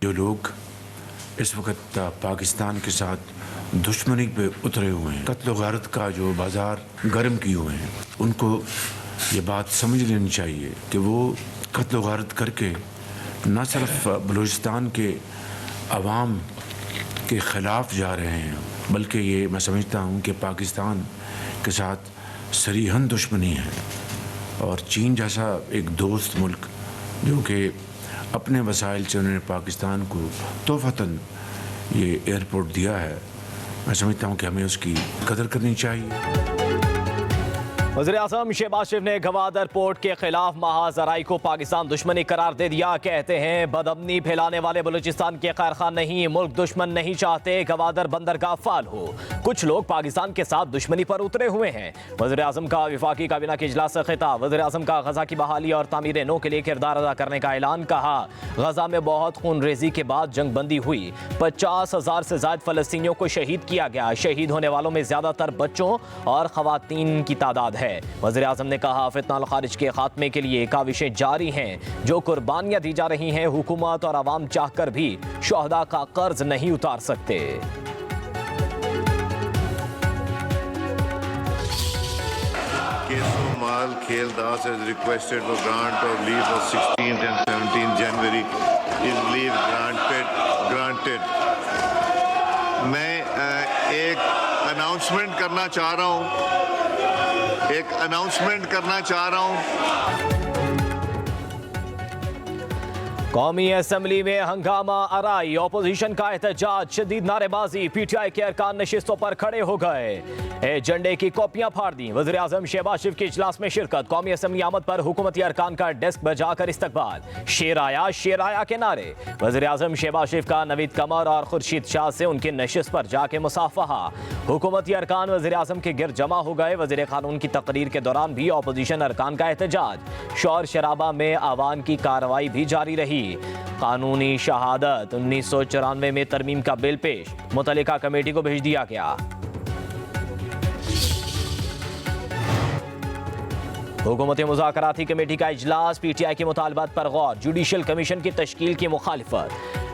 जो लोग इस वक्त पाकिस्तान के साथ दुश्मनी पे उतरे हुए हैं, कत्ल गारत का जो बाज़ार गर्म किए हुए हैं, उनको ये बात समझ लेनी चाहिए कि वो कत्ल गारत करके न सिर्फ बलूचिस्तान के अवाम के ख़िलाफ़ जा रहे हैं, बल्कि ये मैं समझता हूँ कि पाकिस्तान के साथ सरीहन दुश्मनी है। और चीन जैसा एक दोस्त मुल्क जो कि अपने वसाइल से उन्होंने पाकिस्तान को तोहफ़तन ये एयरपोर्ट दिया है, मैं समझता हूँ कि हमें उसकी कदर करनी चाहिए। वज़ीर-ए-आज़म शहबाज शरीफ ने गवादर पोर्ट के खिलाफ महाजराई को पाकिस्तान दुश्मनी करार दे दिया। कहते हैं बदअमनी फैलाने वाले बलूचिस्तान के कारखान नहीं, मुल्क दुश्मन नहीं चाहते गवादर बंदरगाह फाल हो। कुछ लोग पाकिस्तान के साथ दुश्मनी पर उतरे हुए हैं। वज़ीर-ए-आज़म का वफाकी काबीना के इजलास से खिताब। वज़ीर-ए-आज़म का गजा की बहाली और तामीर नो के लिए किरदार अदा करने का ऐलान। कहा गजा में बहुत खून रेजी के बाद जंग बंदी हुई, 50,000 से ज्यादा फलस्तीनियों को शहीद किया गया। शहीद होने वालों में ज्यादातर बच्चों और खवातीन की तादाद है। वज़ीर-ए-आज़म ने कहा फितना अल खारिज के खात्मे के लिए काविशें जारी हैं। जो कुर्बानियां दी जा रही हैं, हुकूमत और आवाम चाहकर भी शोहदा का कर्ज नहीं उतार सकते। Mal Kheldas has requested for grant of leave for 16th and 17th January. Is leave granted. मैं एक अनाउंसमेंट करना चाह रहा हूँ। कौमी असम्बली में हंगामा आराई, ऑपोजिशन का एहतजाज, शदीद नारेबाजी, पीटीआई के अरकान नशिस्तों पर खड़े हो गए, एजेंडे की कॉपियां फाड़ दी। वज़ीर-ए-आज़म शहबाज शरीफ के इजलास में शिरकत। कौमी असम्बली आमद पर हुकूमती अरकान का डेस्क बजाकर इस्तकबाल। शेर आया के नारे। वज़ीर-ए-आज़म शहबाज शरीफ का नवीद कमर और खुर्शीद शाह से उनकी नशिस्त पर जाके मुसाफहा। हुकूमती अरकान वज़ीर-ए-आज़म के गिरद जमा हो गए। वज़ीर क़ानून की तकरीर के दौरान भी ऑपोजिशन अरकान का एहतजाज। शोर शराबा में आवान की कार्रवाई भी जारी रही। कानूनी शहादत 1994 में तरमीम का बिल पेश, मुतल्लिका कमेटी को भेज दिया गया। हुकूमती मुज़ाकराती कमेटी का इजलास, पीटीआई के मुतालबात पर गौर, जुडिशल कमीशन की तश्कील की मुखालिफत।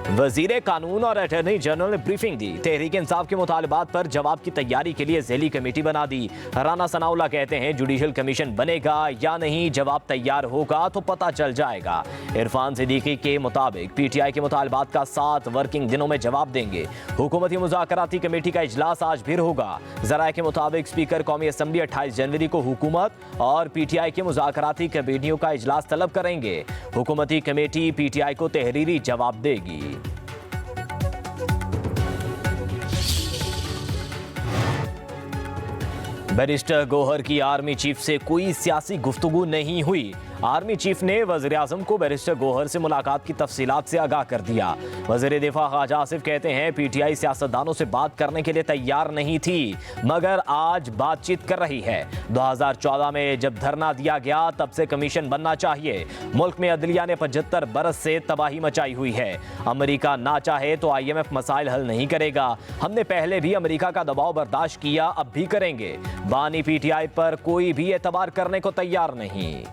वजीर कानून और अटॉर्नी जनरल ने ब्रीफिंग दी। तहरीक इंसाफ के मुतालबात पर जवाब की तैयारी के लिए ज़ैली कमेटी बना दी। राना सनाउल्लाह कहते हैं जुडिशल कमीशन बनेगा या नहीं, जवाब तैयार होगा तो पता चल जाएगा। इरफान सिद्दीकी के मुताबिक पीटीआई के मुतालबात का 7 वर्किंग दिनों में जवाब देंगे। हुकूमती मुज़ाकराती कमेटी का इजलास आज फिर होगा। ज़राए के मुताबिक स्पीकर कौमी असम्बली 28 जनवरी को हुकूमत और पीटीआई के मुज़ाकराती कमेटियों का इजलास तलब करेंगे। हुकूमती कमेटी पीटीआई को तहरीरी जवाब देगी। बैरिस्टर गौहर की आर्मी चीफ से कोई सियासी गुफ्तगू नहीं हुई। आर्मी चीफ ने वज़ीर-ए-आज़म को बैरिस्टर गौहर से मुलाकात की तफसीलात से आगाह कर दिया। वज़ीर दिफा ख्वाजा आसिफ कहते हैं पीटीआई सियासतदानों से बात करने के लिए तैयार नहीं थी, मगर आज बातचीत कर रही है। 2014 में जब धरना दिया गया तब से कमीशन बनना चाहिए। मुल्क में अदलिया ने 75 बरस से तबाही मचाई हुई है। अमेरिका ना चाहे तो IMF मसाइल हल नहीं करेगा। हमने पहले भी अमेरिका का दबाव बर्दाश्त किया, अब भी करेंगे। बानी पीटीआई पर कोई भी एतबार करने को तैयार नहीं।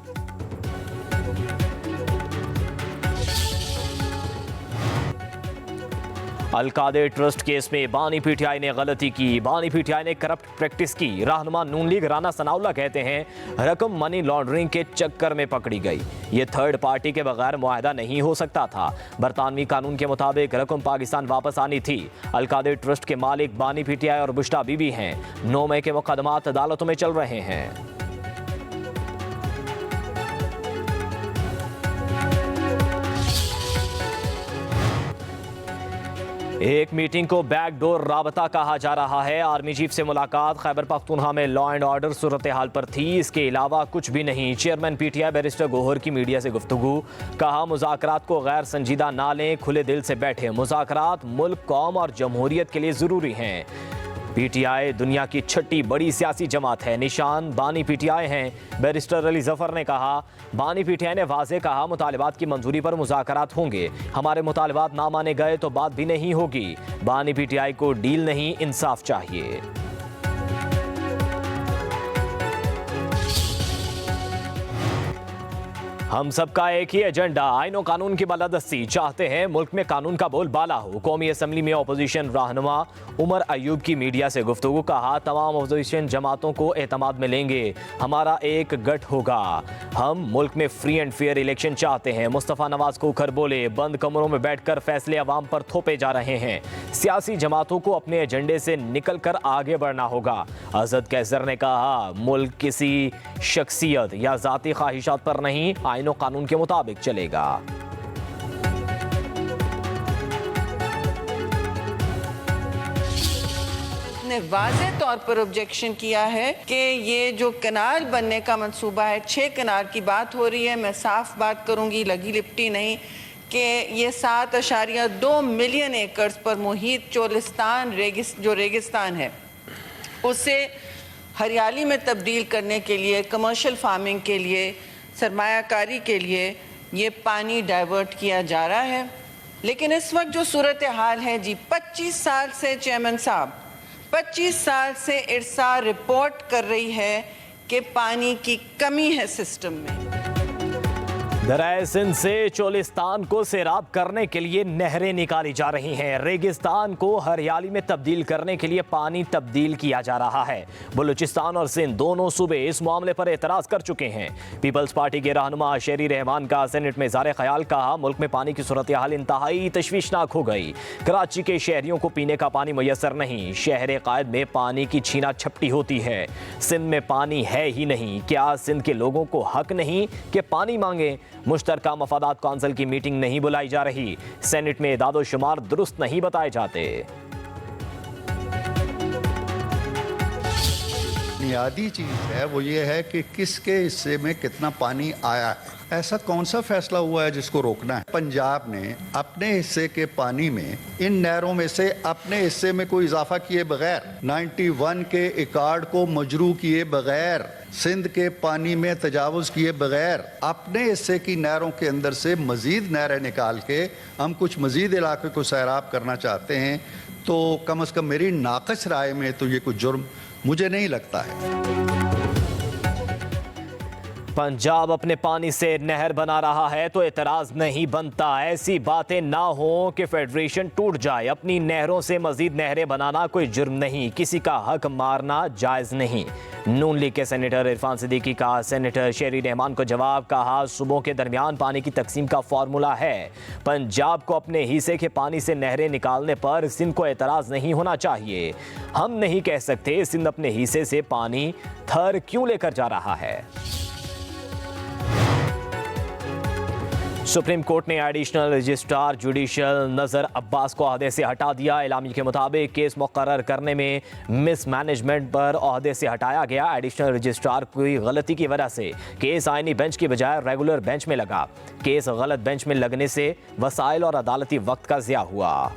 अलकादे ट्रस्ट केस में बानी पीटीआई ने गलती की, बानी पीटीआई ने करप्ट प्रैक्टिस की। रहनुमा नून लीग राना सनाउल्लाह कहते हैं रकम मनी लॉन्ड्रिंग के चक्कर में पकड़ी गई। ये थर्ड पार्टी के बगैर मुआहदा नहीं हो सकता था। बरतानवी कानून के मुताबिक रकम पाकिस्तान वापस आनी थी। अलकादे ट्रस्ट के मालिक बानी पीटीआई और बुश्ता बीबी हैं। 9 मई के मुकदमात अदालतों में चल रहे हैं। एक मीटिंग को बैकडोर राबता कहा जा रहा है। आर्मी चीफ से मुलाकात, खैबर पख्तूनख्वा में लॉ एंड ऑर्डर सूरत हाल पर थी, इसके अलावा कुछ भी नहीं। चेयरमैन पीटीआई बैरिस्टर गौहर की मीडिया से गुफ्तगू, कहा मुज़ाकरात को गैर संजीदा ना लें, खुले दिल से बैठे। मुज़ाकरात मुल्क, कौम और जमहूरियत के लिए ज़रूरी हैं। पीटीआई दुनिया की छठी बड़ी सियासी जमात है, निशान बानी पीटीआई हैं। बैरिस्टर अली जफर ने कहा बानी पीटीआई ने वाज़े कहा मुतालिबात की मंजूरी पर मुज़ाकरात होंगे। हमारे मुतालिबात ना माने गए तो बात भी नहीं होगी। बानी पीटीआई को डील नहीं, इंसाफ चाहिए। हम सबका एक ही एजेंडा, आईन और कानून की बालादस्ती चाहते हैं, मुल्क में कानून का बोलबाला हो। कौमी असम्बली में अपोजिशन रहनुमा उमर अयूब की मीडिया से गुफ्तगू, कहा तमाम अपोजिशन जमातों को एतमाद में लेंगे, हमारा एक गठ होगा, हम मुल्क में फ्री एंड फेयर इलेक्शन चाहते हैं। मुस्तफ़ा नवाज को उखर बोले, बंद कमरों में बैठकर फैसले अवाम पर थोपे जा रहे हैं, सियासी जमातों को अपने एजेंडे से निकल कर आगे बढ़ना होगा। असद कैसर ने कहा, मुल्क किसी शख्सियत या जाती ख्वाहिशात पर नहीं, आईन और कानून के मुताबिक चलेगा। ने वाज़े तौर पर ऑब्जेक्शन किया है कि ये जो कनाल बनने का मंसूबा है, 6 कनाल की बात हो रही है, मैं साफ बात करूंगी, लगी लिपटी नहीं, कि ये 7.2 मिलियन एकड़ पर मुहित चोलिस्तान जो रेगिस्तान है उसे हरियाली में तब्दील करने के लिए, कमर्शियल फार्मिंग के लिए, सरमायाकारी के लिए ये पानी डाइवर्ट किया जा रहा है। लेकिन इस वक्त जो सूरत हाल है जी, 25 साल से चेयरमैन साहब 25 साल से इरसा रिपोर्ट कर रही है कि पानी की कमी है सिस्टम में। दरिया सिंध से चोलिस्तान को सैराब करने के लिए नहरें निकाली जा रही हैं, रेगिस्तान को हरियाली में तब्दील करने के लिए पानी तब्दील किया जा रहा है। बलूचिस्तान और सिंध दोनों सूबे इस मामले पर एतराज़ कर चुके हैं। पीपल्स पार्टी के रहनुमा शेरी रहमान का सेनेट में इज़हार ख्याल, कहा मुल्क में पानी की सूरत हाल इंतहाई तशवीशनाक हो गई, कराची के शहरियों को पीने का पानी मैसर नहीं, शहर कायद में पानी की छीना छपटी होती है, सिंध में पानी है ही नहीं, क्या सिंध के लोगों को हक नहीं कि पानी मांगे? मुश्तरका मफादात कौंसिल की मीटिंग नहीं बुलाई जा रही, सेनेट में इदाद और शुमार दुरुस्त नहीं बताए जाते। बुनियादी चीज़ है वो ये है कि किसके हिस्से में कितना पानी आया है। ऐसा कौन सा फैसला हुआ है जिसको रोकना है? पंजाब ने अपने हिस्से के पानी में इन नहरों में से अपने हिस्से में कोई इजाफा किए बगैर, 91 के इकार्ड को मजरू किए बगैर, सिंध के पानी में तजावुज़ किए बगैर, अपने हिस्से की नहरों के अंदर से मज़ीद नहरें निकाल के हम कुछ मज़ीद इलाके को सैराब करना चाहते हैं, तो कम अज़ कम मेरी नाक़िस राय में तो ये कुछ जुर्म मुझे नहीं लगता है। पंजाब अपने पानी से नहर बना रहा है तो एतराज़ नहीं बनता। ऐसी बातें ना हो कि फेडरेशन टूट जाए। अपनी नहरों से मजीद नहरें बनाना कोई जुर्म नहीं, किसी का हक मारना जायज़ नहीं। नून लीग के सेनेटर इरफान सिद्दीकी का सेनेटर शेरी रहमान को जवाब, कहा सूबों के दरमियान पानी की तकसीम का फार्मूला है, पंजाब को अपने हिस्से के पानी से नहरें निकालने पर सिंध को एतराज़ नहीं होना चाहिए। हम नहीं कह सकते सिंध अपने हिस्से से पानी थर क्यों लेकर जा रहा है। सुप्रीम कोर्ट ने एडिशनल रजिस्ट्रार जुडिशल नज़र अब्बास को ओहदे से हटा दिया। एलामी के मुताबिक केस मुकर्रर करने में मिसमैनेजमेंट पर ओहदे से हटाया गया। एडिशनल रजिस्ट्रार की गलती की वजह से केस आईनी बेंच की बजाय रेगुलर बेंच में लगा। केस गलत बेंच में लगने से वसाइल और अदालती वक्त का ज़िया हुआ।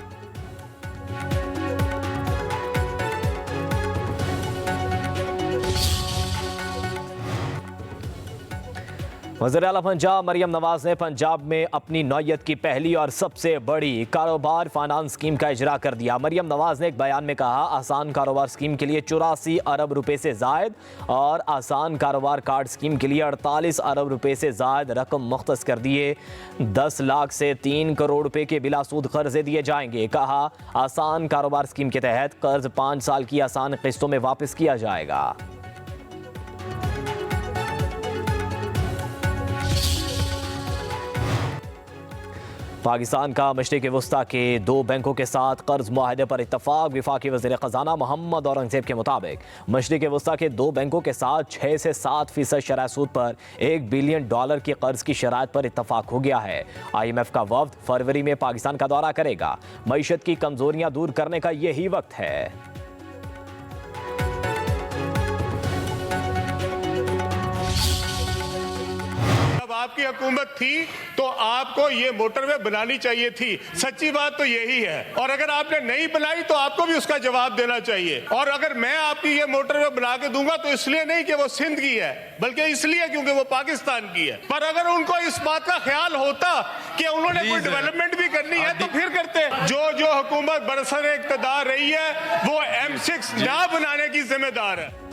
वज़ीर आला पंजाब मरियम नवाज ने पंजाब में अपनी नौयत की पहली और सबसे बड़ी कारोबार फाइनेंस स्कीम का इजरा कर दिया। मरियम नवाज ने एक बयान में कहा, आसान कारोबार स्कीम के लिए 84 अरब रुपए से जायद और आसान कारोबार कार्ड स्कीम के लिए 48 अरब रुपए से जायद रकम मुख्तस कर दिए। 10 लाख से 3 करोड़ रुपए के बिलासूद कर्जे दिए जाएंगे। कहा, आसान कारोबार स्कीम के तहत कर्ज 5 साल की आसान किस्तों में वापस किया जाएगा। पाकिस्तान का मशरिक़ वस्ता के 2 बैंकों के साथ कर्ज मुआहदे पर इत्तफाक। वफाकी वज़ीर ख़ज़ाना मोहम्मद औरंगज़ेब के मुताबिक मशरिक़ वस्ता के 2 बैंकों के साथ 6 से 7% शरह सूद पर $1 बिलियन की कर्ज की शराइत पर इत्तफाक हो गया है। IMF का वफ़द फरवरी में पाकिस्तान का दौरा करेगा। मईशत की कमज़ोरियाँ दूर करने का यही वक्त है। आपकी हुकूमत थी तो आपको ये मोटरवे बनानी चाहिए थी, सच्ची बात तो यही है। और अगर आपने नहीं बनाई तो आपको भी उसका जवाब देना चाहिए। और अगर मैं आपकी ये मोटरवे बना के दूंगा तो इसलिए नहीं कि वो सिंध की है, बल्कि इसलिए क्योंकि वो पाकिस्तान की है। पर अगर उनको इस बात का ख्याल होता कि उन्होंने कोई डेवलपमेंट भी करनी है तो फिर करते। जो हुकूमत बरसर इक़्तिदार रही है वो M6 ना बनाने की जिम्मेदार है।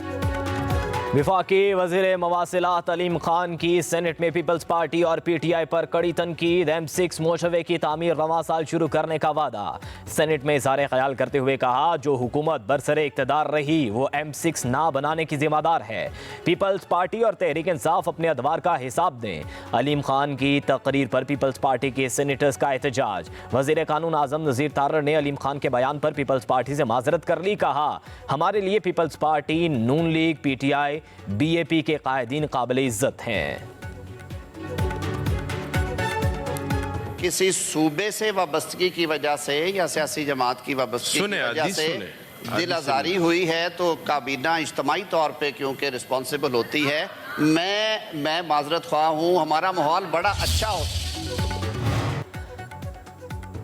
वफाकी वज़ीर मवासिलात अलीम खान की सेनेट में पीपल्स पार्टी और PTI पर कड़ी तनकीद। M6 मोटरवे की तामीर रवां साल शुरू करने का वादा। सेनेट में इज़हार ख्याल करते हुए कहा, जो हुकूमत बरसरे इक़्तिदार रही वो M6 ना बनाने की जिम्मेदार है। पीपल्स पार्टी और तहरीक इंसाफ अपने अदवार का हिसाब दें। अलीम खान की तकरीर पर पीपल्स पार्टी के सेनेटर्स का एहतजाज। वज़ीर कानून आज़म नज़ीर तारड़ ने अलीम खान के बयान पर पीपल्स पार्टी से माजरत कर ली। कहा, हमारे लिए पीपल्स पार्टी, नून लीग, PTI, BAP के कायदीन काबिल इज्जत हैं। किसी सूबे से वाबस्तगी की वजह से या सियासी जमात की वाबस्तगी की वजह से दिल आज़ारी हुई है तो काबीना इज्तमाही तौर पे क्योंकि रिस्पॉन्सिबल होती है। मैं माजरत ख्वाह हूँ। हमारा माहौल बड़ा अच्छा होता है।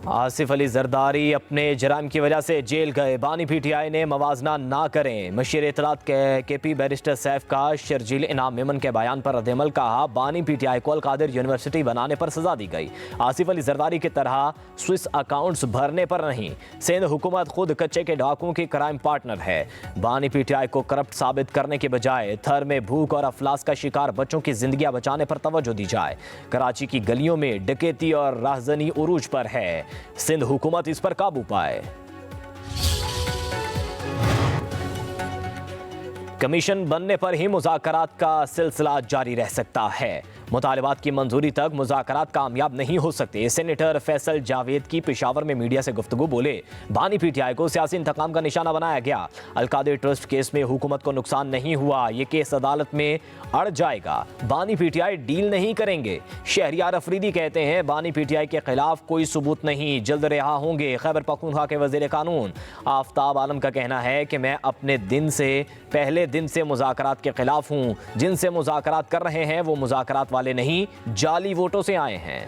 आसिफ अली जरदारी अपने जराम की वजह से जेल गए। बानी PTI ने मवाजना ना करें। मशीर इत्तलात KP बैरिस्टर सैफ का शर्जील इनाम मेमन के बयान पर रद्दअमल। कहा, बानी PTI को अल-कादिर यूनिवर्सिटी बनाने पर सजा दी गई। आसिफ अली जरदारी की तरह स्विस अकाउंट्स भरने पर नहीं। सिंध हुकूमत खुद कच्चे के डाकुओं की क्राइम पार्टनर है। बानी PTI को करप्ट साबित करने के बजाय थर में भूख और अफलास का शिकार बच्चों की जिंदगियां बचाने पर तवज्जो दी जाए। कराची की गलियों में डकैती और राहजनी उरूज पर है। सिंध हुकूमत इस पर काबू पाए। कमीशन बनने पर ही मुज़ाकरात का सिलसिला जारी रह सकता है। मुतालिबात की मंजूरी तक मुज़ाकरात कामयाब नहीं हो सकते। सेनेटर फैसल जावेद की पेशावर में मीडिया से गुफ्तगू। बोले, बानी PTI को सियासी इंतकाम का निशाना बनाया गया। अल-कादिर ट्रस्ट केस में हुकूमत को नुकसान नहीं हुआ। ये केस अदालत में अड़ जाएगा। बानी PTI डील नहीं करेंगे। शहरियार अफरीदी कहते हैं, बानी PTI के खिलाफ कोई सबूत नहीं, जल्द रिहा होंगे। खैबर पख्तूनख्वा के वज़ीर कानून आफ्ताब आलम का कहना है कि मैं अपने पहले दिन से मुज़ाकरात के खिलाफ हूँ। जिनसे मुज़ाकरात कर रहे हैं वो मुज़ाकरात वाले नहीं, जाली वोटों से आए हैं।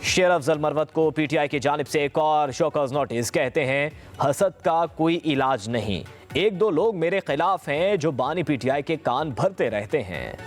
शेर अफजल मरवत को PTI की जानिब से एक और शोकॉज नोटिस। कहते हैं, हसद का कोई इलाज नहीं। 1-2 लोग मेरे खिलाफ हैं जो बानी PTI के कान भरते रहते हैं।